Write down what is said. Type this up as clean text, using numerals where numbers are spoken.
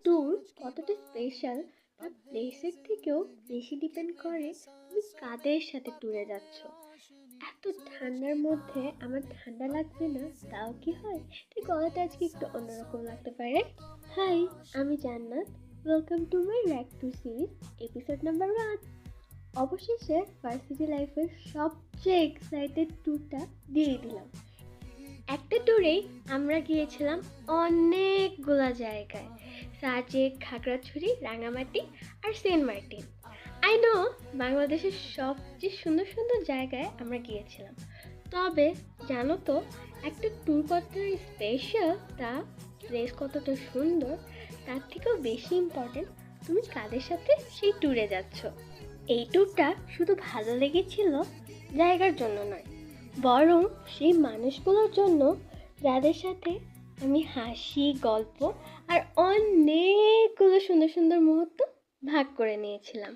Tour কতটা special তার প্লেসের থেকেও বেশি ডিপেন্ড করে তুমি কাদের সাথে ট্যুরে যাচ্ছ। এত ঠান্ডার মধ্যে আমার ঠান্ডা লাগবে না তাও কি হয়? তাই গলাটা আজকে একটু অন্যরকম লাগতে পারে। হাই, আমি Jannat. Welcome to my rack two series episode number 1। অবশেষে ভার্সিটি লাইফের সবচেয়ে এক্সাইটেড ট্যুরটা দিয়ে দিলাম। একটা ট্যুরেই আমরা গিয়েছিলাম অনেকগুলা জায়গায়: সাজেক, খাগড়াছড়ি, রাঙামাটি আর সেন্ট মার্টিন। আই নো, বাংলাদেশের সবচেয়ে সুন্দর সুন্দর জায়গায় আমরা গিয়েছিলাম। তবে জানো তো, একটা ট্যুর কতটা স্পেশাল, তা প্লেস কতটা সুন্দর, তার থেকেও বেশি ইম্পর্টেন্ট তুমি কাদের সাথে সেই ট্যুরে যাচ্ছ। এই ট্যুরটা শুধু ভালো লেগেছিল জায়গার জন্য নয়, বরং সেই মানুষগুলোর জন্য যাদের সাথে আমি হাসি, গল্প আর অনেকগুলো সুন্দর সুন্দর মুহূর্ত ভাগ করে নিয়েছিলাম।